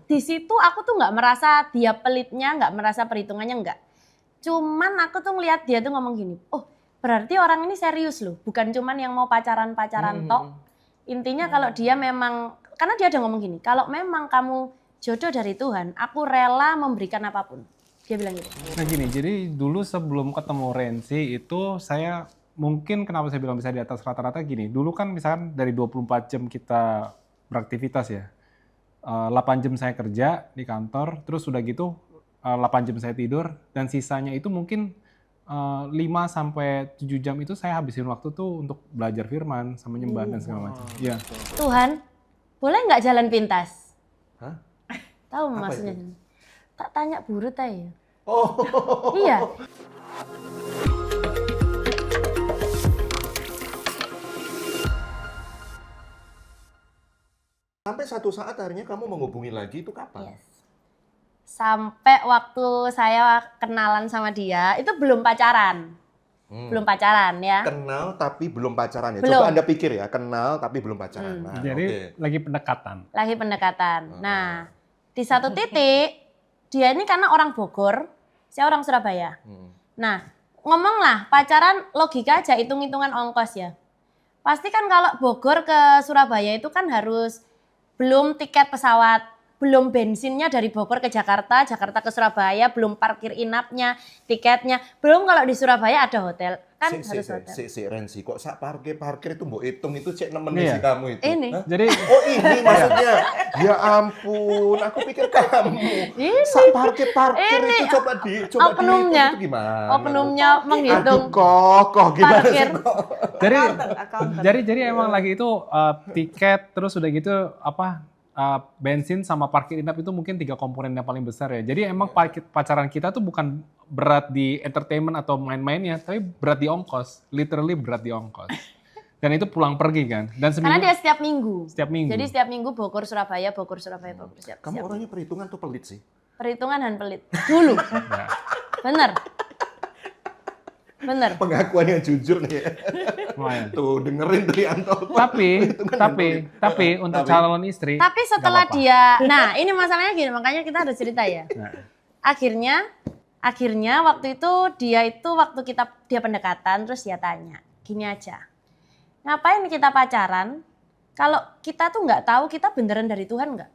di situ aku tuh nggak merasa dia pelitnya, nggak merasa perhitungannya, nggak. Cuman aku tuh ngeliat dia tuh ngomong gini, oh berarti orang ini serius loh, bukan cuman yang mau pacaran-pacaran tok. Intinya kalau dia memang, karena dia ada ngomong gini, kalau memang kamu jodoh dari Tuhan, aku rela memberikan apapun. Dia bilang gitu. Nah gini, jadi dulu sebelum ketemu Renzi itu saya mungkin kenapa saya bilang bisa di atas rata-rata gini. Dulu kan misalkan dari 24 jam kita beraktivitas ya. 8 jam saya kerja di kantor, terus udah gitu 8 jam saya tidur, dan sisanya itu mungkin 5 sampai 7 jam itu saya habisin waktu tuh untuk belajar firman, sama nyembah dan segala macam. Iya. Tuhan, boleh nggak jalan pintas? Hah? Tahu Apa maksudnya? itu? Tak tanya burut aja. Oh. Iya. Sampai satu saat akhirnya kamu menghubungi lagi itu kapan? Yes. Sampai waktu saya kenalan sama dia, itu belum pacaran. Belum pacaran ya. Kenal tapi belum pacaran ya. Belum. Coba Anda pikir ya, kenal tapi belum pacaran. Nah, Jadi oke. lagi pendekatan. Lagi pendekatan. Nah, di satu titik, dia ini karena orang Bogor, saya orang Surabaya. Nah, ngomonglah pacaran logika aja, hitung-hitungan ongkos ya. Pasti kan kalau Bogor ke Surabaya itu kan harus belum tiket pesawat, belum bensinnya dari Bogor ke Jakarta, Jakarta ke Surabaya, belum parkir inapnya, tiketnya, belum kalau di Surabaya ada hotel, kan harus hotel. Si Renzi, kok sak parkir itu mbok hitung itu cek nemenin Iya. si kamu itu. Ini. Hah? Jadi Oh ini maksudnya, ya ampun, aku pikir kamu. Ini. Sak parkir Ini. itu coba Oknumnya. dihitung itu gimana? Oknumnya Aduh, menghitung kok gimana parkir. sih kok? jadi emang lagi itu tiket, terus udah gitu bensin sama parkir inap itu mungkin 3 komponen yang paling besar ya. Jadi emang pacaran kita tuh bukan berat di entertainment atau main-mainnya, tapi berat di ongkos, literally berat di ongkos. Dan itu pulang pergi kan. Dan Karena seminggu dia setiap minggu. setiap minggu. Jadi setiap minggu Bogor Surabaya, Bogor Surabaya, Bogor setiap. Kamu setiap orangnya perhitungan tuh pelit sih. perhitungan dan pelit. Dulu. Ya. Bener. Bener. Pengakuan yang jujur nih. Lumayan. Tuh dengerin tuh Yanto. Tapi untuk calon istri. Tapi setelah nggak apa-apa. dia, nah ini masalahnya gini, makanya kita harus cerita ya. Nah, Akhirnya waktu itu waktu dia pendekatan, terus dia tanya, gini aja, ngapain kita pacaran kalau kita tuh nggak tahu kita beneran dari Tuhan nggak?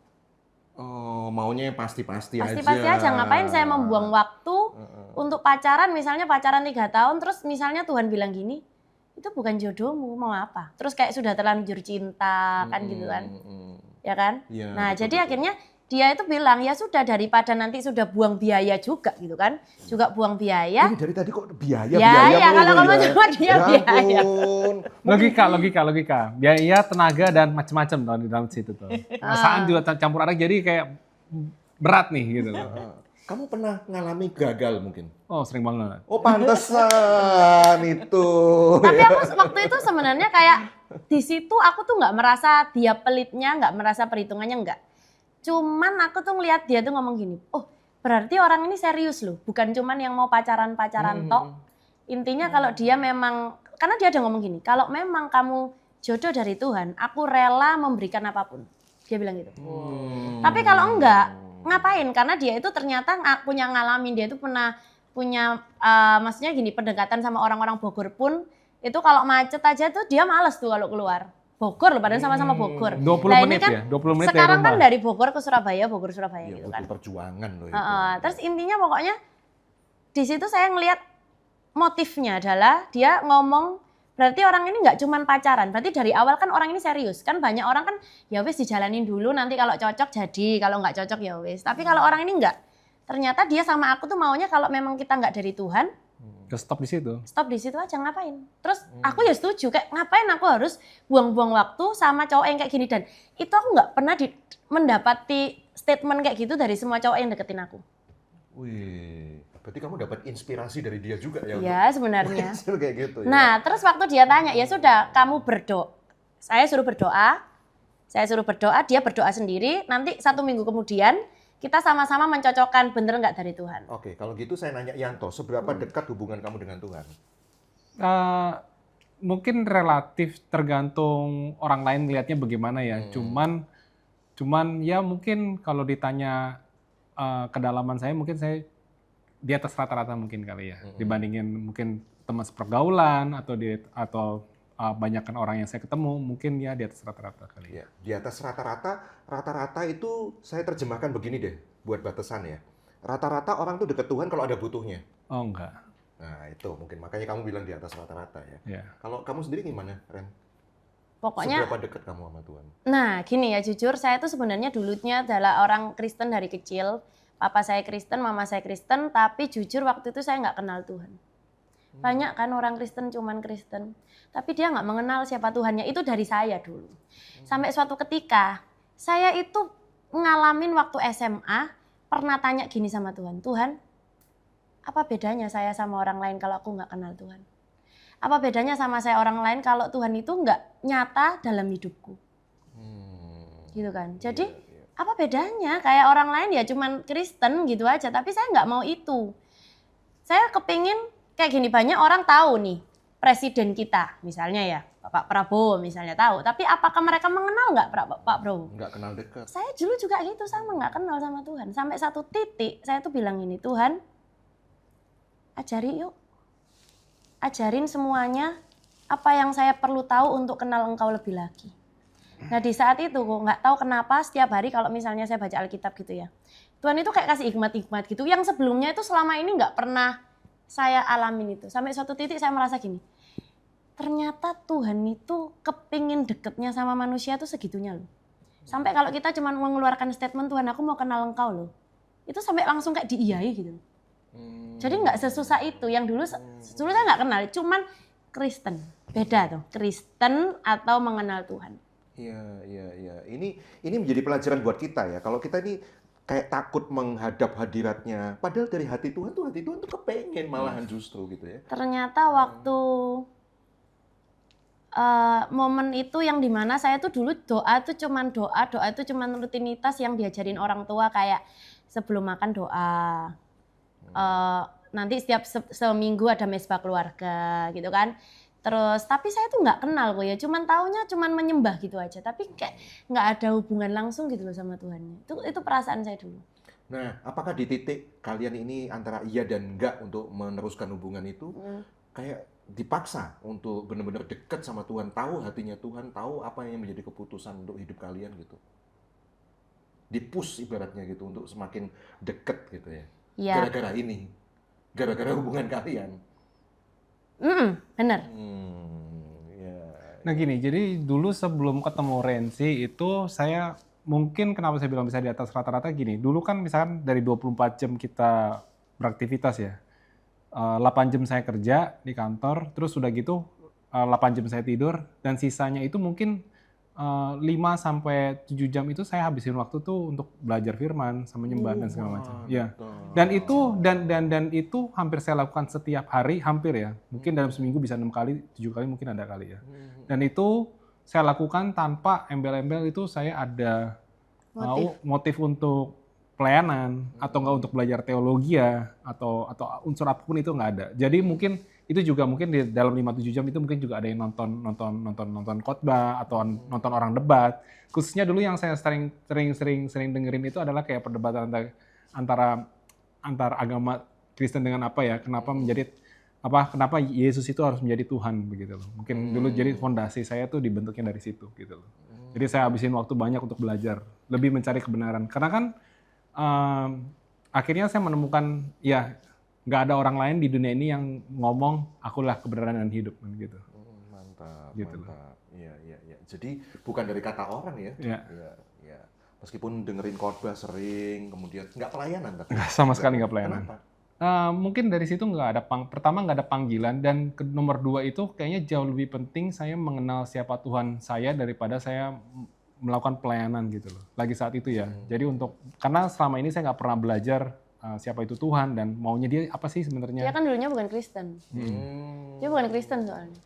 Oh, maunya pasti-pasti aja. Pasti-pasti aja, ngapain saya membuang waktu untuk pacaran, misalnya pacaran 3 tahun, terus misalnya Tuhan bilang gini, itu bukan jodohmu, mau apa? Terus kayak sudah terlanjur cinta, kan gitu kan, ya kan? Iya, Nah betul, jadi betul. akhirnya dia itu bilang, ya sudah daripada nanti sudah buang biaya juga gitu kan, juga buang biaya. Ini dari tadi kok biaya Ya, kalau mulu kamu cuma dia Ya biaya. ampun. logika. Biaya, tenaga, dan macam-macam dong di dalam situ tuh. Perasaan juga campur aduk, jadi kayak berat nih gitu loh. Kamu pernah ngalami gagal mungkin? Oh sering banget. Oh pantesan itu. Tapi aku waktu itu sebenarnya kayak di situ aku tuh nggak merasa dia pelitnya, nggak merasa perhitungannya, nggak. Cuman aku tuh ngeliat dia tuh ngomong gini, oh berarti orang ini serius loh, bukan cuman yang mau pacaran-pacaran tok. Intinya kalau dia memang, karena dia ada ngomong gini, kalau memang kamu jodoh dari Tuhan, aku rela memberikan apapun. Dia bilang gitu. Tapi kalau enggak, ngapain? Karena dia itu ternyata punya ngalamin, dia itu pernah punya, maksudnya gini, pendekatan sama orang-orang Bogor pun, itu kalau macet aja tuh dia males tuh kalau keluar. Bogor loh, padahal sama-sama Bogor. 20 Nah, ini menit kan ya, 20 menit dari sekarang rumah. kan dari Bogor ke Surabaya, Bogor Surabaya Ya gitu butuh kan. perjuangan loh itu. Terus intinya pokoknya di situ saya ngelihat motifnya adalah dia ngomong berarti orang ini nggak cuman pacaran, berarti dari awal kan orang ini serius. Kan banyak orang kan ya wis dijalanin dulu, nanti kalau cocok jadi, kalau nggak cocok ya wis. Tapi kalau orang ini nggak, ternyata dia sama aku tuh maunya kalau memang kita nggak dari Tuhan, Stop di situ. stop di situ aja, ngapain. Terus aku ya setuju, kayak ngapain aku harus buang-buang waktu sama cowok yang kayak gini. Dan itu aku nggak pernah mendapati statement kayak gitu dari semua cowok yang deketin aku. Wih, berarti kamu dapat inspirasi dari dia juga ya? Ya sebenarnya. Untuk kayak gitu ya? Nah terus waktu dia tanya, ya sudah kamu berdoa. Saya suruh berdoa, dia berdoa sendiri, nanti 1 minggu kemudian kita sama-sama mencocokkan bener nggak dari Tuhan. Oke, kalau gitu saya nanya Yanto, seberapa dekat hubungan kamu dengan Tuhan? Mungkin relatif tergantung orang lain ngelihatnya bagaimana ya. Cuman Cuman ya mungkin kalau ditanya kedalaman saya, mungkin saya di atas rata-rata mungkin kali ya, dibandingin mungkin teman sepergaulan atau banyakkan orang yang saya ketemu, mungkin ya di atas rata-rata kali ya. Ya, di atas rata-rata itu saya terjemahkan begini deh, buat batasan ya. Rata-rata orang tuh deket Tuhan kalau ada butuhnya. Oh enggak. Nah itu mungkin, makanya kamu bilang di atas rata-rata ya. Ya. Kalau kamu sendiri gimana, Ren? Pokoknya, Seberapa dekat kamu sama Tuhan? nah gini ya, jujur saya tuh sebenarnya dulunya adalah orang Kristen dari kecil. Papa saya Kristen, mama saya Kristen, tapi jujur waktu itu saya nggak kenal Tuhan. Banyak kan orang Kristen cuman Kristen, tapi dia nggak mengenal siapa Tuhannya. Itu dari saya dulu. Sampai suatu ketika, saya itu ngalamin waktu SMA, pernah tanya gini sama Tuhan, Tuhan, apa bedanya saya sama orang lain kalau aku nggak kenal Tuhan? Apa bedanya sama saya orang lain kalau Tuhan itu nggak nyata dalam hidupku? Gitu kan. Jadi apa bedanya? Kayak orang lain ya cuman Kristen gitu aja, tapi saya nggak mau itu. Saya kepingin kayak gini, banyak orang tahu nih presiden kita misalnya ya, Pak Prabowo misalnya tahu, tapi apakah mereka mengenal nggak Pak Prabowo? Nggak kenal dekat. Saya dulu juga gitu, sama nggak kenal sama Tuhan. Sampai satu titik saya tuh bilang ini, Tuhan ajari yuk, ajarin semuanya apa yang saya perlu tahu untuk kenal Engkau lebih lagi. Nah di saat itu kok nggak tahu kenapa setiap hari kalau misalnya saya baca Alkitab gitu ya, Tuhan itu kayak kasih hikmat-hikmat gitu yang sebelumnya itu selama ini nggak pernah saya alamin itu. Sampai suatu titik saya merasa gini, ternyata Tuhan itu kepingin deketnya sama manusia tuh segitunya loh. Sampai kalau kita cuma mengeluarkan statement Tuhan aku mau kenal Engkau loh, itu sampai langsung kayak diiyai gitu. Jadi nggak sesusah itu. Yang dulu saya nggak kenal, cuman Kristen. Beda tuh, Kristen atau mengenal Tuhan. Iya. Ini menjadi pelajaran buat kita ya. Kalau kita ini kayak takut menghadap hadiratnya, padahal dari hati Tuhan tuh kepengen malahan justru gitu ya. Ternyata waktu momen itu yang dimana saya tuh dulu doa itu cuman rutinitas yang diajarin orang tua, kayak sebelum makan doa. Nanti setiap seminggu ada mesbah keluarga gitu kan. Terus tapi saya tuh nggak kenal kok ya, cuman taunya cuman menyembah gitu aja, tapi kayak nggak ada hubungan langsung gitu loh sama Tuhan. Itu perasaan saya dulu. Nah, apakah di titik kalian ini antara iya dan enggak untuk meneruskan hubungan itu kayak dipaksa untuk benar-benar dekat sama Tuhan, tahu hatinya Tuhan, tahu apa yang menjadi keputusan untuk hidup kalian gitu? Di-push ibaratnya gitu untuk semakin dekat gitu ya. Iya. Gara-gara ini. Gara-gara hubungan kalian. Bener. Ya. Nah gini, jadi dulu sebelum ketemu Rensi itu saya mungkin kenapa saya bilang bisa di atas rata-rata gini. Dulu kan misalkan dari 24 jam kita beraktivitas ya. 8 jam saya kerja di kantor, terus udah gitu 8 jam saya tidur, dan sisanya itu mungkin 5 sampai 7 jam itu saya habisin waktu tuh untuk belajar firman sama nyembah dan segala macam. Ya. Dan itu hampir saya lakukan setiap hari, hampir ya. Mungkin dalam seminggu bisa 6 kali, 7 kali mungkin ada kali ya. Dan itu saya lakukan tanpa embel-embel itu saya ada motif untuk pelayanan atau enggak untuk belajar teologi ya atau unsur apapun itu enggak ada. Jadi mungkin itu juga mungkin di dalam 5-7 jam itu mungkin juga ada yang nonton khotbah atau nonton orang debat. Khususnya dulu yang saya sering dengerin itu adalah kayak perdebatan antara agama Kristen dengan apa ya, kenapa Yesus itu harus menjadi Tuhan begitu loh. Mungkin dulu jadi fondasi saya tuh dibentuknya dari situ gitu loh. Jadi saya habisin waktu banyak untuk belajar, lebih mencari kebenaran. Karena kan akhirnya saya menemukan ya nggak ada orang lain di dunia ini yang ngomong akulah kebenaran dan hidup gitu. Mantap, gitu mantap. Iya. Jadi bukan dari kata orang ya. Iya. Meskipun dengerin khotbah sering, kemudian nggak pelayanan tapi. Sama sekali nggak pelayanan. Kenapa? Mungkin dari situ pertama nggak ada panggilan, dan nomor 2 itu kayaknya jauh lebih penting saya mengenal siapa Tuhan saya daripada saya melakukan pelayanan gitu loh. Lagi saat itu ya. Jadi karena selama ini saya nggak pernah belajar siapa itu Tuhan dan maunya dia apa sih sebenarnya. Dia kan dulunya bukan Kristen. Dia bukan Kristen soalnya.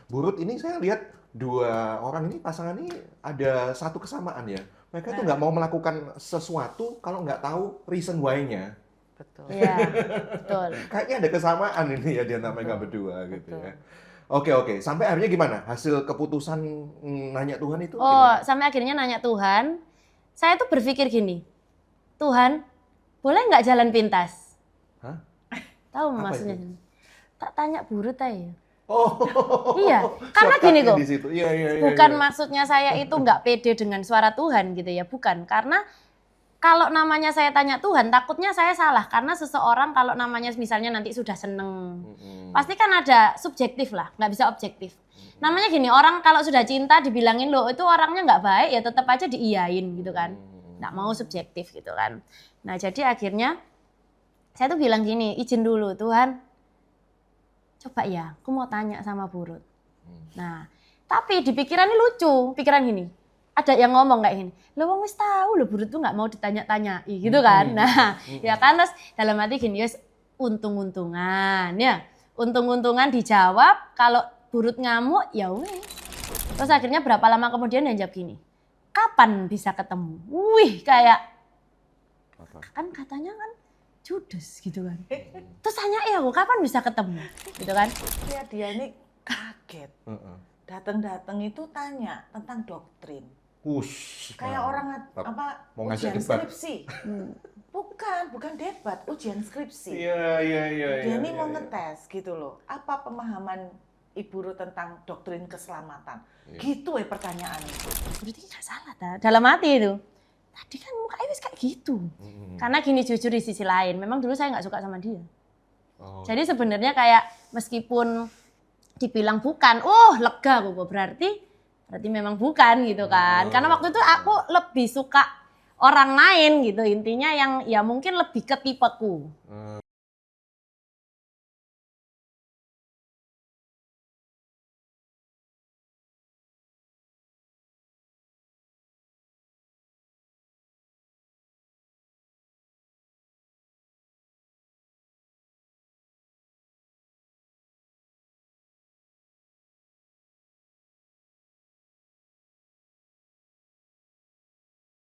Burut, ini saya lihat dua orang ini, pasangan ini ada satu kesamaan ya. Mereka tuh nggak mau melakukan sesuatu kalau nggak tahu reason why-nya. Betul. Iya, betul. Kayaknya ada kesamaan ini ya di antara mereka berdua gitu ya. Oke. Sampai akhirnya gimana? Hasil keputusan nanya Tuhan itu gimana? Sampai akhirnya nanya Tuhan. saya tuh berpikir gini, Tuhan, boleh nggak jalan pintas? Hah? Tahu Apa maksudnya? itu? Tak tanya burut aja. Oh. Iya, karena gini shortcutnya kok. di situ. Iya, iya, iya, Bukan iya. maksudnya saya itu nggak pede dengan suara Tuhan gitu ya, bukan. Karena kalau namanya saya tanya Tuhan, takutnya saya salah. Karena seseorang kalau namanya misalnya nanti sudah seneng, pasti kan ada subjektif lah, nggak bisa objektif. Namanya gini, orang kalau sudah cinta dibilangin loh itu orangnya nggak baik, ya tetap aja diiyain gitu kan. Nggak mau subjektif gitu kan. Nah jadi akhirnya saya tuh bilang gini, izin dulu Tuhan, coba ya, aku mau tanya sama Burut. Nah, tapi di pikiran ini lucu, pikiran gini. Ada yang ngomong kayak gini, lo wong wis tahu lo Burut tuh nggak mau ditanya-tanyai gitu kan. Nah, ya kan terus dalam hati gini, wis untung-untungan ya. Untung-untungan dijawab, kalau Burut ngamuk ya wis. Terus akhirnya berapa lama kemudian dia jawab gini, kapan bisa ketemu? Wih, kayak kan katanya kan judes gitu kan. Terus tanya aku kapan bisa ketemu gitu kan. Ya dia ini kaget. Datang-datang itu tanya tentang doktrin. Kayak orang mau ngajak ujian debat. skripsi. Bukan debat, ujian skripsi. Iya. Dia ini mau ngetes gitu loh. Apa pemahaman Ibu Ruth tentang doktrin keselamatan? Gitu pertanyaan itu. Berarti nggak salah dalam hati itu. Tadi kan mukanya wis kayak gitu. Karena gini jujur di sisi lain, memang dulu saya nggak suka sama dia. Jadi sebenarnya kayak meskipun dibilang bukan, lega kok berarti memang bukan gitu kan. Karena waktu itu aku lebih suka orang lain gitu, intinya yang ya mungkin lebih ke tipeku.